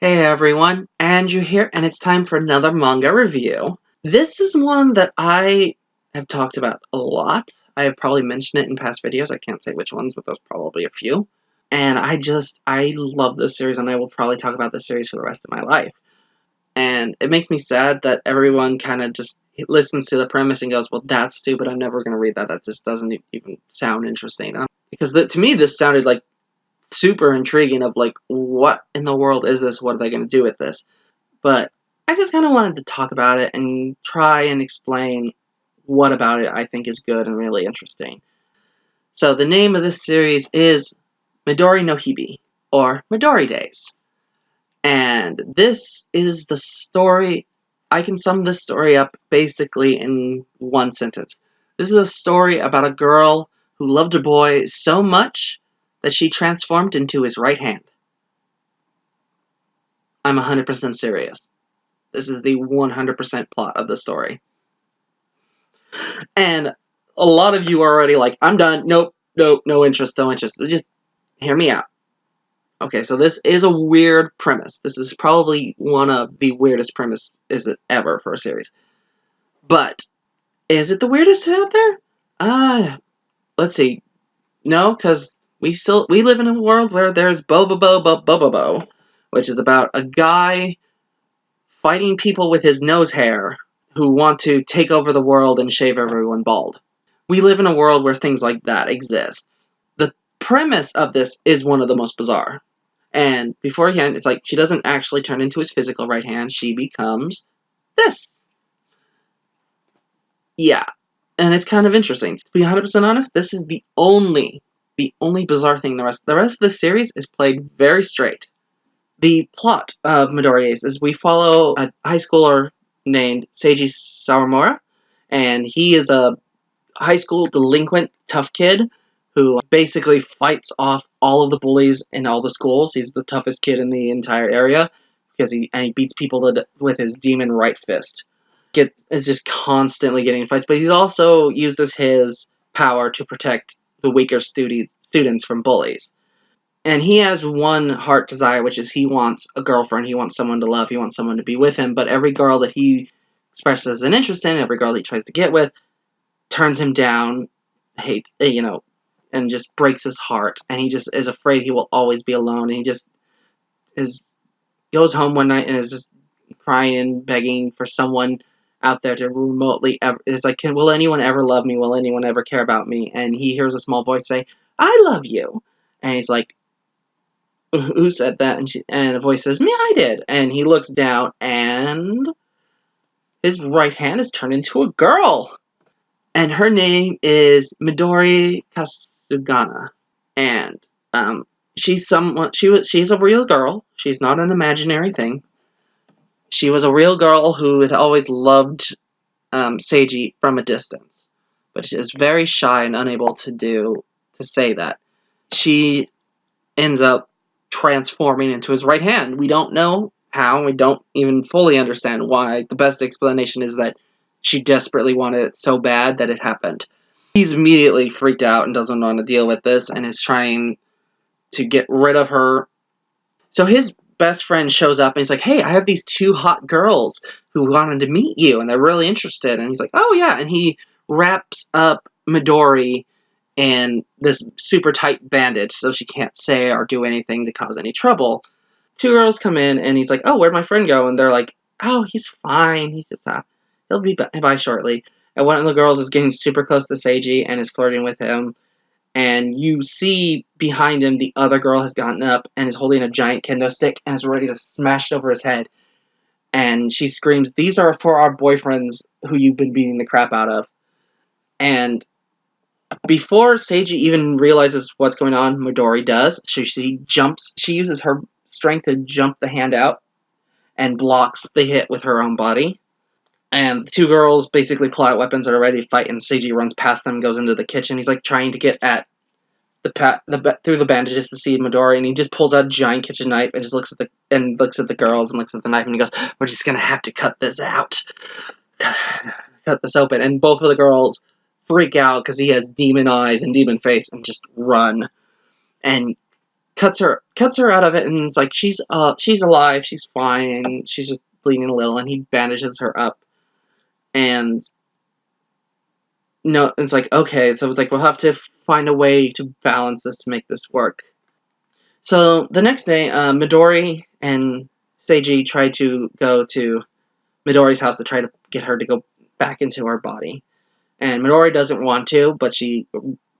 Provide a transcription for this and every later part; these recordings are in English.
Hey everyone, Andrew here, and it's time for another manga review. This is one that I have talked about a lot. I have probably mentioned it in past videos. I can't say which ones, but there's probably a few. And I love this series, and I will probably talk about this series for the rest of my life. And it makes me sad that everyone kind of just listens to the premise and goes, well, that's stupid, I'm never going to read that. That just doesn't even sound interesting. Because to me, this sounded like super intriguing of like, what in the world is this? What are they going to do with this? But I just kind of wanted to talk about it and try and explain what about it I think is good and really interesting. So the name of this series is Midori no Hibi, or Midori Days. And this is the story. I can sum this story up basically in one sentence. This is a story about a girl who loved a boy so much that she transformed into his right hand. I'm 100% serious. This is the 100% plot of the story. And a lot of you are already like, I'm done. Nope, no interest, no interest. Just hear me out. Okay, so this is a weird premise. This is probably one of the weirdest premises ever for a series. But is it the weirdest out there? Let's see. No, because we live in a world where there's Bobobo, which is about a guy fighting people with his nose hair who want to take over the world and shave everyone bald. We live in a world where things like that exist. The premise of this is one of the most bizarre. And beforehand, it's like she doesn't actually turn into his physical right hand, she becomes this. Yeah. And it's kind of interesting. To be 100% honest, this is the only bizarre thing. The rest of the series is played very straight. The plot of Midori Days is we follow a high schooler named Seiji Sawamura, and he is a high school delinquent tough kid who basically fights off all of the bullies in all the schools. He's the toughest kid in the entire area because he beats people with his demon right fist. Is just constantly getting fights, but he also uses his power to protect the weaker students from bullies. And he has one heart desire, which is he wants a girlfriend, he wants someone to love, he wants someone to be with him, but every girl that he expresses an interest in, every girl he tries to get with, turns him down, hates, and just breaks his heart, and he just is afraid he will always be alone, and he just goes home one night and is just crying and begging for someone out there to remotely ever, it's like, will anyone ever love me, will anyone ever care about me, and he hears a small voice say, I love you, and he's like, who said that? And a voice says, me, I did. And he looks down, and his right hand is turned into a girl. And her name is Midori Kasugana. And she's a real girl. She's not an imaginary thing. She was a real girl who had always loved Seiji from a distance. But she is very shy and unable to say that. She ends up transforming into his right hand. We don't know how, we don't even fully understand why. The best explanation is that she desperately wanted it so bad that it happened. He's immediately freaked out and doesn't want to deal with this and is trying to get rid of her. So his best friend shows up and he's like, hey, I have these two hot girls who wanted to meet you and they're really interested. And he's like, oh yeah. And he wraps up Midori in this super tight bandage so she can't say or do anything to cause any trouble. Two girls come in and he's like, oh, where'd my friend go? And they're like, oh, he's fine. He's just, he'll be by shortly. And one of the girls is getting super close to Seiji and is flirting with him. And you see behind him the other girl has gotten up and is holding a giant kendo stick and is ready to smash it over his head. And she screams, these are for our boyfriends who you've been beating the crap out of. And before Seiji even realizes what's going on, Midori does. She jumps. She uses her strength to jump the hand out and blocks the hit with her own body. And the two girls basically pull out weapons and are ready to fight, and Seiji runs past them and goes into the kitchen. He's like trying to get at through the bandages to see Midori, and he just pulls out a giant kitchen knife and just looks at the girls and looks at the knife, and he goes, we're just gonna have to cut this out. Cut this open. And both of the girls freak out because he has demon eyes and demon face and just run and cuts her out of it, and it's like she's alive, she's fine, she's just bleeding a little, and he bandages her up, and no, it's like, okay, so it's like we'll have to find a way to balance this to make this work. So the next day, Midori and Seiji try to go to Midori's house to try to get her to go back into her body. And Midori doesn't want to, but she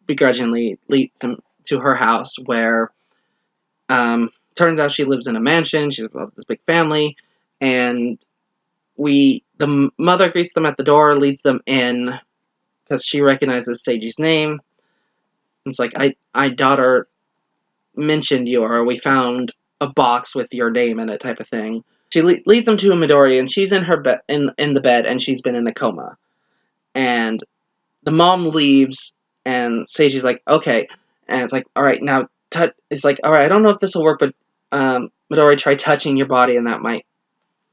begrudgingly leads him to her house, where turns out she lives in a mansion. She's got this big family, and the mother greets them at the door, leads them in because she recognizes Seiji's name. It's like, I daughter mentioned you, or we found a box with your name in it, type of thing. She leads them to a Midori, and she's in her bed, in the bed, and she's been in a coma. And the mom leaves, and Seiji's like, okay, and it's like, all right, now it's like, all right, I don't know if this will work, but Midori, try touching your body, and that might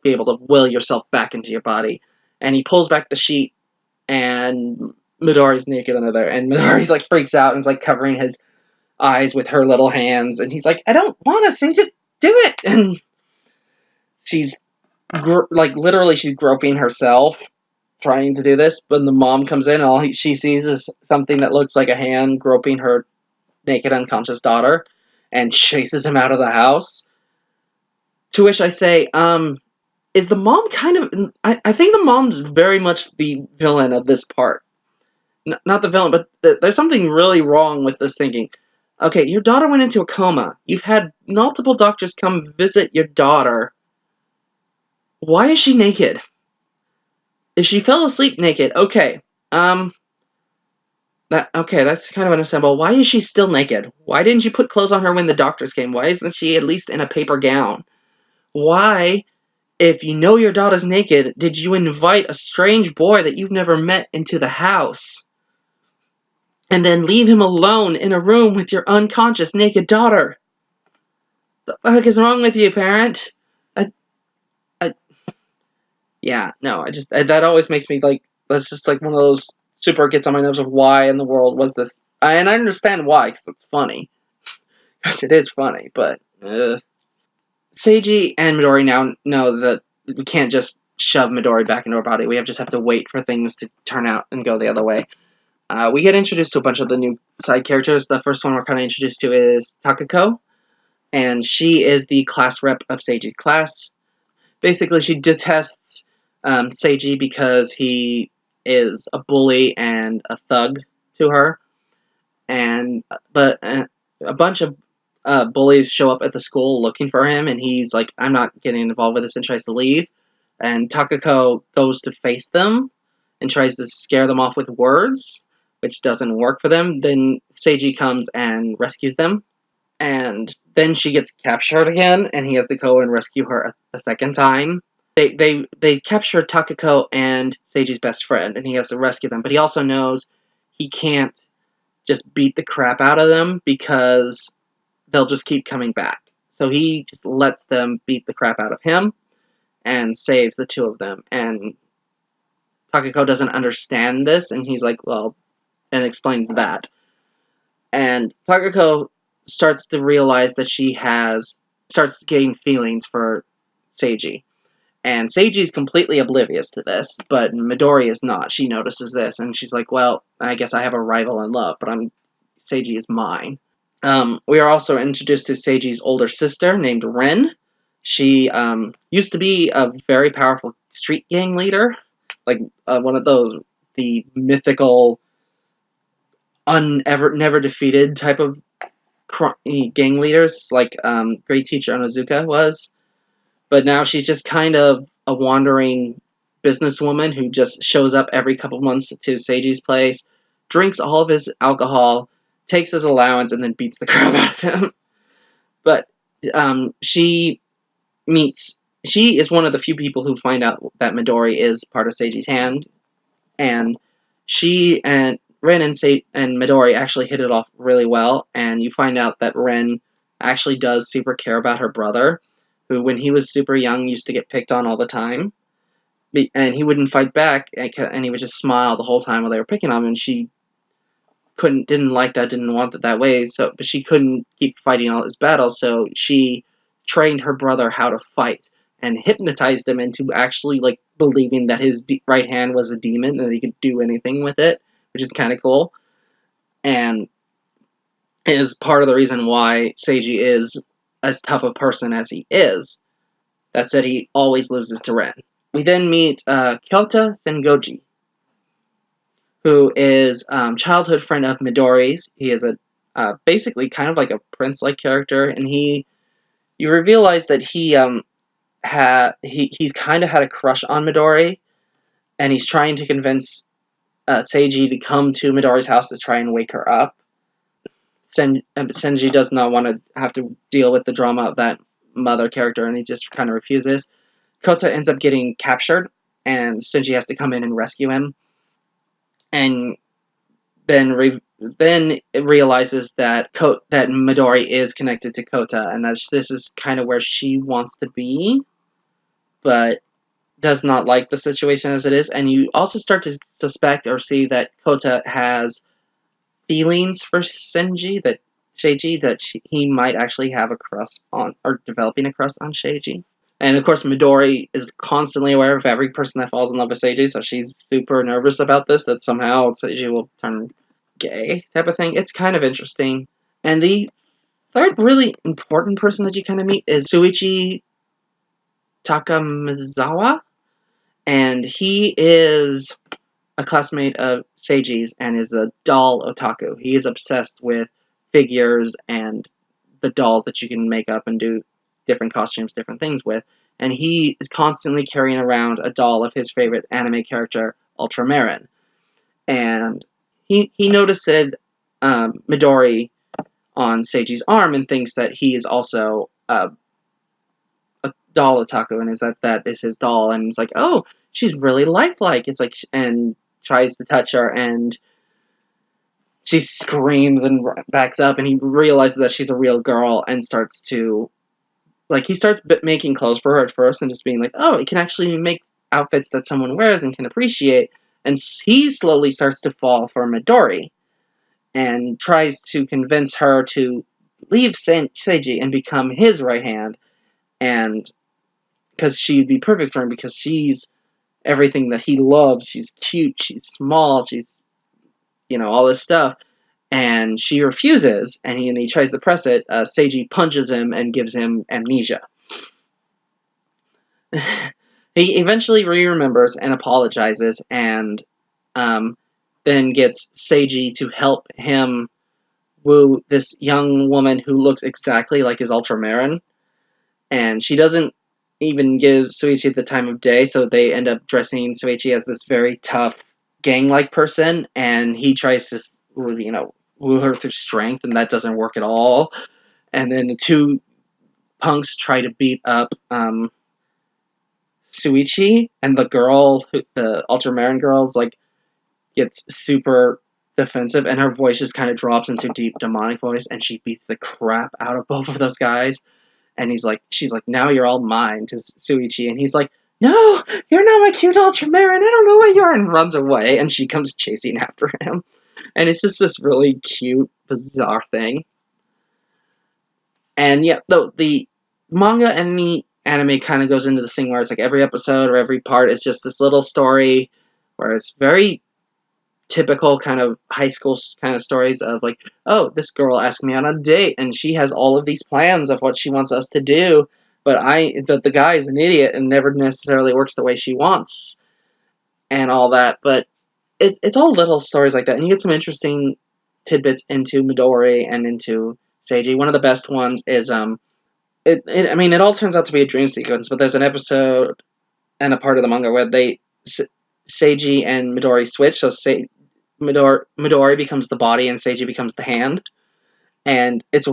be able to will yourself back into your body. And he pulls back the sheet, and Midori's naked under there, and Midori's like freaks out and is like covering his eyes with her little hands, and he's like, I don't want to see, just do it. And she's like literally she's groping herself trying to do this, but the mom comes in, and all she sees is something that looks like a hand groping her naked unconscious daughter, and chases him out of the house. To which I say, is the mom kind of, I think the mom's very much the villain of this part. Not the villain, but there's something really wrong with this thinking. Okay, your daughter went into a coma. You've had multiple doctors come visit your daughter. Why is she naked? If she fell asleep naked, okay. That's kind of understandable. Why is she still naked? Why didn't you put clothes on her when the doctors came? Why isn't she at least in a paper gown? Why, if you know your daughter's naked, did you invite a strange boy that you've never met into the house? And then leave him alone in a room with your unconscious naked daughter? The fuck is wrong with you, parent? Yeah, no, that always makes me like, that's just like one of those super gets on my nerves of why in the world was this. And I understand why, because it's funny. Because it is funny, but Seiji and Midori now know that we can't just shove Midori back into her body. We just have to wait for things to turn out and go the other way. We get introduced to a bunch of the new side characters. The first one we're kind of introduced to is Takako, and she is the class rep of Seiji's class. Basically, she detests Seiji because he is a bully and a thug to her. But a bunch of bullies show up at the school looking for him, and he's like, I'm not getting involved with this, and tries to leave. And Takako goes to face them and tries to scare them off with words, which doesn't work for them. Then Seiji comes and rescues them. And then she gets captured again, and he has to go and rescue her a second time. They capture Takako and Seiji's best friend, and he has to rescue them. But he also knows he can't just beat the crap out of them because they'll just keep coming back. So he just lets them beat the crap out of him and saves the two of them. And Takako doesn't understand this, and he's like, well, and explains that. And Takako starts to realize that starts getting feelings for Seiji. And Seiji is completely oblivious to this, but Midori is not. She notices this, and she's like, well, I guess I have a rival in love, but Seiji is mine. We are also introduced to Seiji's older sister named Ren. She used to be a very powerful street gang leader, like one of the mythical, never defeated type of gang leaders, like Great Teacher Onizuka was. But now she's just kind of a wandering businesswoman who just shows up every couple months to Seiji's place, drinks all of his alcohol, takes his allowance, and then beats the crap out of him. But she is one of the few people who find out that Midori is part of Seiji's hand, and she and Ren and Midori actually hit it off really well, and you find out that Ren actually does super care about her brother, who, when he was super young, used to get picked on all the time. And he wouldn't fight back, and he would just smile the whole time while they were picking on him, and she didn't like that, didn't want it that way. So, but she couldn't keep fighting all his battles, so she trained her brother how to fight and hypnotized him into actually like believing that his right hand was a demon and that he could do anything with it, which is kind of cool. And is part of the reason why Seiji is as tough a person as he is. That said, he always loses to Ren. We then meet Kyota Sengoji, who is childhood friend of Midori's. He is a basically kind of like a prince-like character, and you realize that he's kind of had a crush on Midori, and he's trying to convince Seiji to come to Midori's house to try and wake her up. Senji does not want to have to deal with the drama of that mother character, and he just kind of refuses. Kota ends up getting captured, and Senji has to come in and rescue him. And then it realizes that that Midori is connected to Kota, and this is kind of where she wants to be, but does not like the situation as it is. And you also start to suspect or see that Kota has feelings for Seiji, that he might actually have a crush on, or developing a crush on Seiji. And of course, Midori is constantly aware of every person that falls in love with Seiji, so she's super nervous about this, that somehow Seiji will turn gay, type of thing. It's kind of interesting. And the third really important person that you kind of meet is Suichi Takamizawa, and he is a classmate of Seiji's and is a doll otaku. He is obsessed with figures and the dolls that you can make up and do different costumes, different things with. And he is constantly carrying around a doll of his favorite anime character, Ultra-Marin. And he noticed Midori on Seiji's arm and thinks that he is also a doll otaku, and is that is his doll. And he's like, oh, she's really lifelike. It's like, and tries to touch her, and she screams and backs up, and he realizes that she's a real girl and starts to, like, he starts making clothes for her at first and just being like, oh, it can actually make outfits that someone wears and can appreciate. And he slowly starts to fall for Midori and tries to convince her to leave Seiji and become his right hand, and because she'd be perfect for him because she's everything that he loves. She's cute, she's small, she's, all this stuff. And she refuses, and he tries to press it. Seiji punches him and gives him amnesia. He eventually remembers and apologizes, and then gets Seiji to help him woo this young woman who looks exactly like his Ultra-Marin. And she doesn't even give Suichi the time of day, so they end up dressing Suichi as this very tough, gang-like person, and he tries to, woo her through strength, and that doesn't work at all. And then the two punks try to beat up Suichi, and the Ultra-Marin girl, gets super defensive, and her voice just kind of drops into deep demonic voice, and she beats the crap out of both of those guys. And she's like, now you're all mine, to Suichi, and he's like, no, you're not my cute Ultra-Marin, I don't know where you are, and runs away, and she comes chasing after him. And it's just this really cute, bizarre thing. And yeah, the manga and the anime kind of goes into this thing where it's like every episode or every part is just this little story where it's very typical kind of high school kind of stories of like, oh, this girl asked me on a date and she has all of these plans of what she wants us to do, but the guy is an idiot and never necessarily works the way she wants and all that. But it's all little stories like that, and you get some interesting tidbits into Midori and into Seiji. One of the best ones is it all turns out to be a dream sequence, but there's an episode and a part of the manga where Seiji and Midori switch, so Midori becomes the body and Seiji becomes the hand. And it's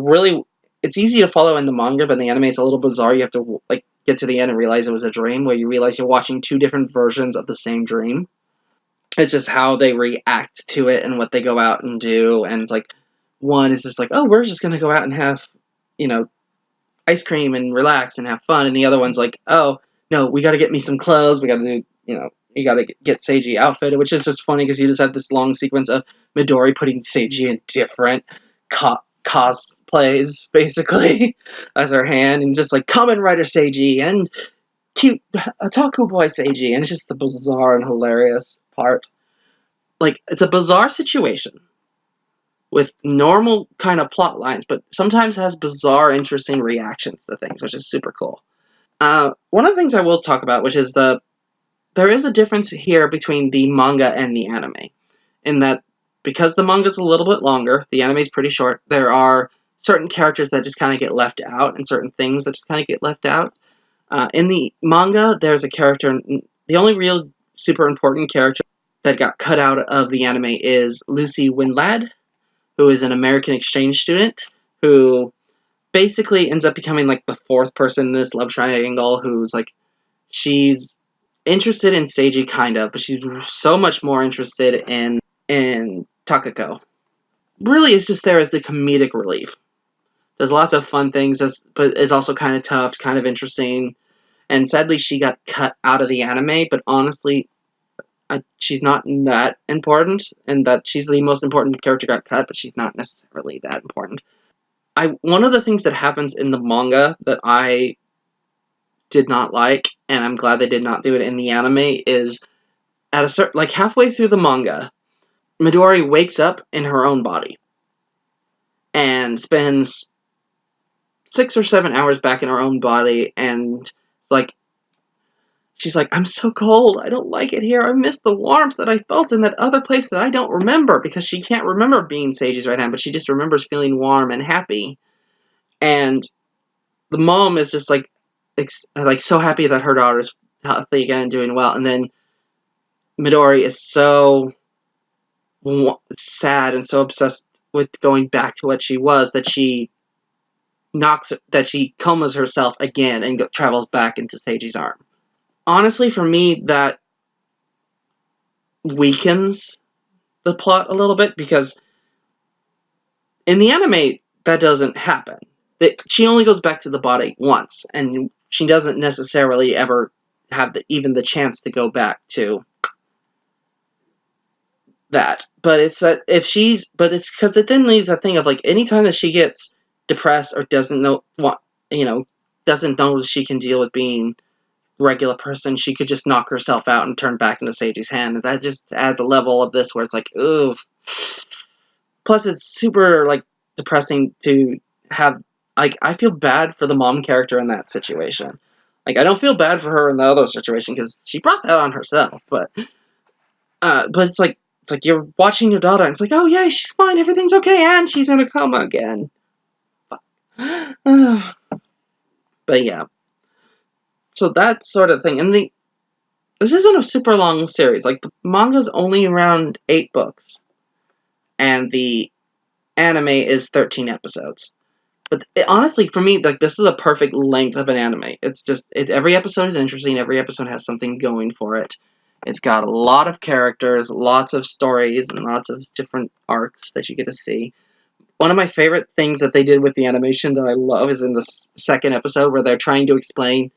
easy to follow in the manga, but in the anime it's a little bizarre. You have to get to the end and realize it was a dream, where you realize you're watching two different versions of the same dream. It's just how they react to it and what they go out and do. And it's like, one is just like, oh, we're just gonna go out and have, ice cream and relax and have fun. And the other one's like, oh, no, we gotta get me some clothes, we gotta do, You gotta get Seiji outfitted, which is just funny because you just have this long sequence of Midori putting Seiji in different cosplays, basically, as her hand, and just like Kamen Rider Seiji and cute Otaku Boy Seiji, and it's just the bizarre and hilarious part. Like, it's a bizarre situation with normal kind of plot lines, but sometimes has bizarre, interesting reactions to things, which is super cool. One of the things I will talk about, which is there is a difference here between the manga and the anime, in that because the manga is a little bit longer, the anime is pretty short, there are certain characters that just kind of get left out, and certain things that just kind of get left out. In the manga, there's a character, the only real super important character that got cut out of the anime is Lucy Winlad, who is an American exchange student, who basically ends up becoming like the fourth person in this love triangle, who's like, she's interested in Seiji kind of, but she's so much more interested in Takako. Really, it's just there as the comedic relief. There's lots of fun things, but it's also kind of tough, kind of interesting. And sadly, she got cut out of the anime, but honestly, she's not that important, and that she's the most important character got cut, but she's not necessarily that important. One of the things that happens in the manga that I did not like, and I'm glad they did not do it in the anime, is at a certain, like halfway through the manga, Midori wakes up in her own body and spends 6 or 7 hours back in her own body, and it's like, she's like, I'm so cold, I don't like it here, I miss the warmth that I felt in that other place that I don't remember, because she can't remember being Seiji's right hand, but she just remembers feeling warm and happy. And the mom is just like so happy that her daughter's healthy again and doing well, and then Midori is so sad and so obsessed with going back to what she was that she comas herself again and travels back into Seiji's arm. Honestly, for me, that weakens the plot a little bit, because in the anime, that doesn't happen. She only goes back to the body once, and she doesn't necessarily ever have even the chance to go back to that. But it's that it's because it then leaves that thing of like, anytime that she gets depressed or doesn't know doesn't know she can deal with being regular person, she could just knock herself out and turn back into Seiji's hand. And that just adds a level of this where it's like, ooh. Plus, it's super like depressing to have. Like, I feel bad for the mom character in that situation. Like, I don't feel bad for her in the other situation because she brought that on herself. But it's like you're watching your daughter, and it's like, oh yeah, she's fine, everything's okay, and she's in a coma again. But yeah, so that sort of thing. And this isn't a super long series. Like, the manga's only around 8 books, and the anime is 13 episodes. But honestly, for me, like, this is a perfect length of an anime. It's just, every episode is interesting. Every episode has something going for it. It's got a lot of characters, lots of stories, and lots of different arcs that you get to see. One of my favorite things that they did with the animation that I love is in the second episode where they're trying to explain,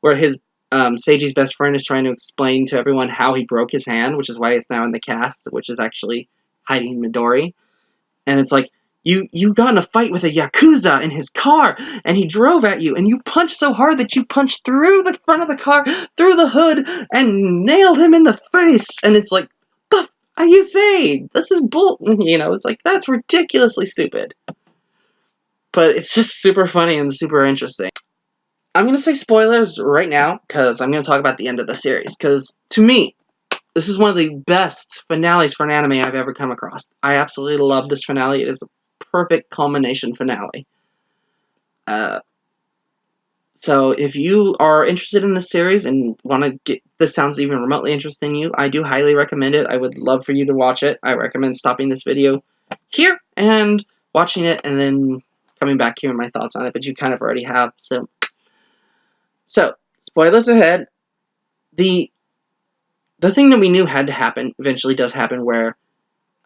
where his Seiji's best friend is trying to explain to everyone how he broke his hand, which is why it's now in the cast, which is actually hiding Midori. And it's like, you got in a fight with a Yakuza in his car, and he drove at you, and you punched so hard that you punched through the front of the car, through the hood, and nailed him in the face. And it's like, the are you saying? This is bull. It's like, that's ridiculously stupid. But it's just super funny and super interesting. I'm going to say spoilers right now, because I'm going to talk about the end of the series. Because, to me, this is one of the best finales for an anime I've ever come across. I absolutely love this finale. It is the perfect culmination finale. So if you are interested in this series and want to get this sounds even remotely interesting to you, I do highly recommend it. I would love for you to watch it. I recommend stopping this video here and watching it and then coming back here and my thoughts on it, but you kind of already have. So spoilers ahead. The thing that we knew had to happen eventually does happen, where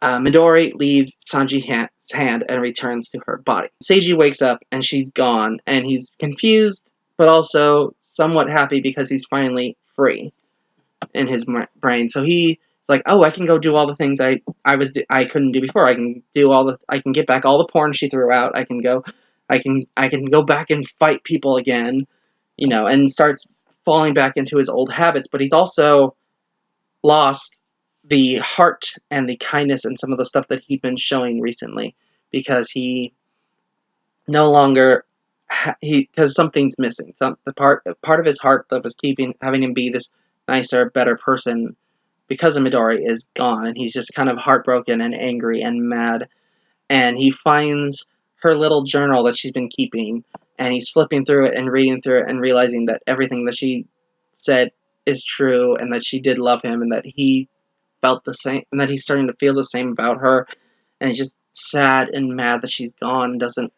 Midori leaves Sanji's hand and returns to her body. Seiji wakes up and she's gone, and he's confused, but also somewhat happy because he's finally free. in his brain. So he's like, oh, I can go do all the things I couldn't do before. I can get back all the porn she threw out. I can go back and fight people again, and starts falling back into his old habits. But he's also lost the heart and the kindness and some of the stuff that he'd been showing recently, because he no longer because something's missing. The part of his heart that was having him be this nicer, better person because of Midori is gone, and he's just kind of heartbroken and angry and mad. And he finds her little journal that she's been keeping, and he's flipping through it and reading through it and realizing that everything that she said is true, and that she did love him, and that he felt the same, and that he's starting to feel the same about her. And he's just sad and mad that she's gone and doesn't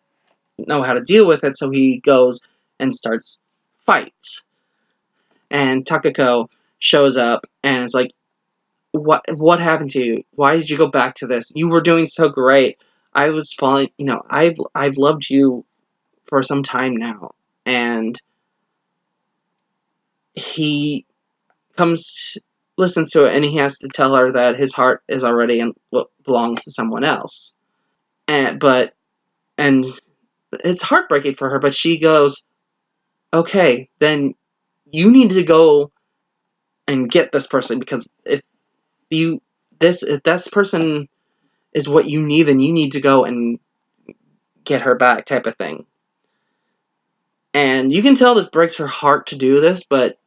know how to deal with it, so he goes and starts fights. And Takako shows up and is like, what happened to you? Why did you go back to this? You were doing so great. I was falling, I've loved you for some time now. And he listens to it, and he has to tell her that his heart is already in what belongs to someone else. And it's heartbreaking for her, but she goes, okay, then you need to go and get this person, because if this person is what you need, then you need to go and get her back, type of thing. And you can tell this breaks her heart to do this, but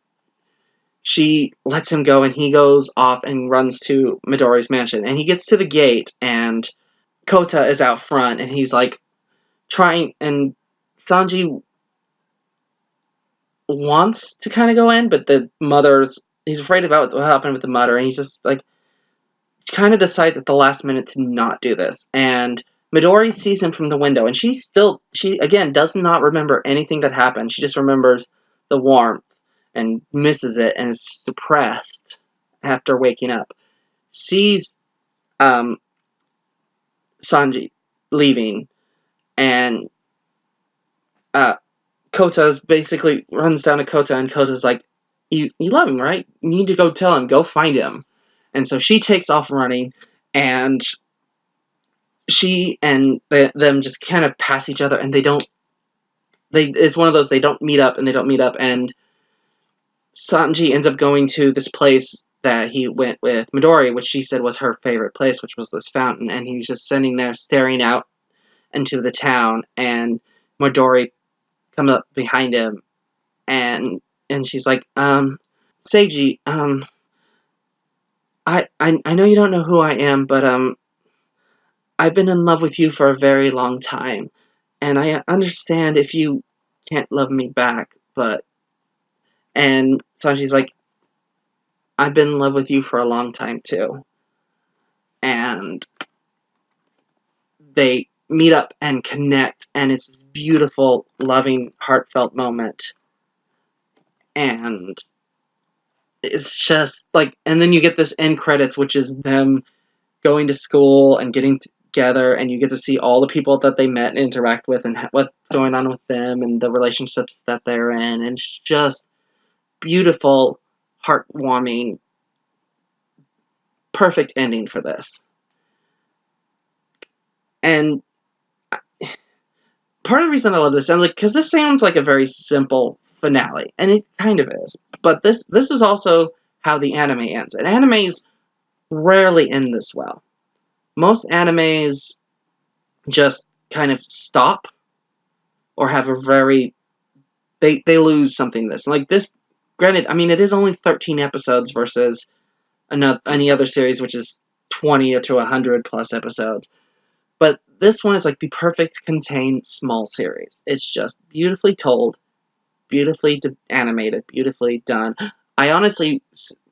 she lets him go, and he goes off and runs to Midori's mansion. And he gets to the gate, and Kota is out front, and he's like trying, and Sanji wants to kind of go in, but he's afraid about what happened with the mother, and he's just like, kind of decides at the last minute to not do this. And Midori sees him from the window, and she again does not remember anything that happened. She just remembers the warmth and misses it, and is depressed after waking up. Sees Sanji leaving, and Kota's basically runs down to Kota, and Kota's like, you love him, right? You need to go tell him, go find him. And so she takes off running, and she and them just kind of pass each other, and it's one of those, they don't meet up, and Sanji ends up going to this place that he went with Midori, which she said was her favorite place, which was this fountain, and he's just sitting there staring out into the town, and Midori comes up behind him, and she's like, Seiji, I know you don't know who I am, but I've been in love with you for a very long time, and I understand if you can't love me back, and Sanji's like, I've been in love with you for a long time too. And they meet up and connect, and it's this beautiful, loving, heartfelt moment. And it's just like, and then you get this end credits, which is them going to school and getting together, and you get to see all the people that they met and interact with, and what's going on with them, and the relationships that they're in. And it's just beautiful, heartwarming, perfect ending for this. And part of the reason I love this, and because this sounds like a very simple finale, and it kind of is, but this is also how the anime ends. And animes rarely end this well. Most animes just kind of stop, or have a very they lose something. Like this, granted, I mean, it is only 13 episodes versus any other series, which is 20 to 100 plus episodes. But this one is like the perfect contained small series. It's just beautifully told, beautifully animated, beautifully done. I honestly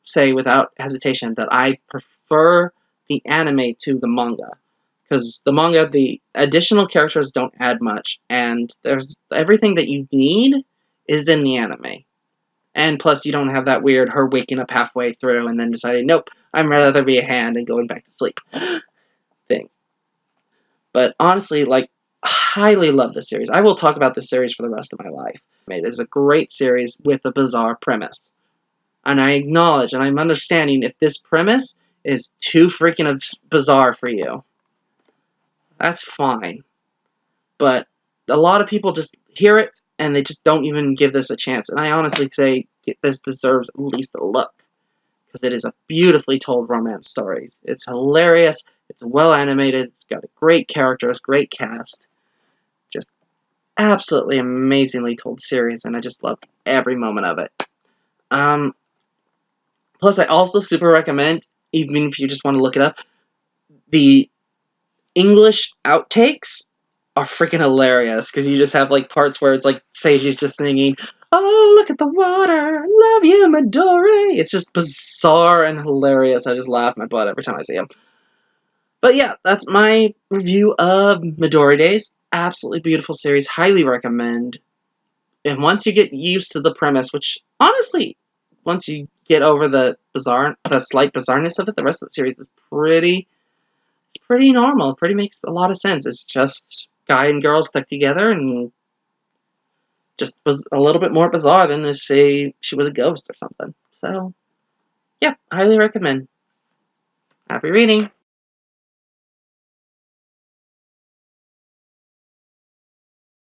say without hesitation that I prefer the anime to the manga. Because the manga, the additional characters don't add much, and there's everything that you need is in the anime. And plus, you don't have that weird her waking up halfway through and then deciding, nope, I'd rather be a hand and going back to sleep thing. But honestly, highly love this series. I will talk about this series for the rest of my life. It is a great series with a bizarre premise. And I acknowledge and I'm understanding if this premise is too freaking bizarre for you. That's fine. But a lot of people just hear it and they just don't even give this a chance. And I honestly say this deserves at least a look. Because it is a beautifully told romance story. It's hilarious. It's well animated. It's got great characters, great cast. Just absolutely amazingly told series, and I just loved every moment of it. Plus, I also super recommend, even if you just want to look it up, the English outtakes are freaking hilarious because you just have like parts where it's like Seiji's just singing, "Oh, look at the water, love you, Midori." It's just bizarre and hilarious. I just laugh my butt every time I see them. But yeah, that's my review of Midori Days. Absolutely beautiful series. Highly recommend. And once you get used to the premise, which honestly, once you get over the slight bizarreness of it, the rest of the series is pretty normal. Pretty makes a lot of sense. It's just guy and girl stuck together, and just was a little bit more bizarre than if she was a ghost or something. So yeah, highly recommend. Happy reading.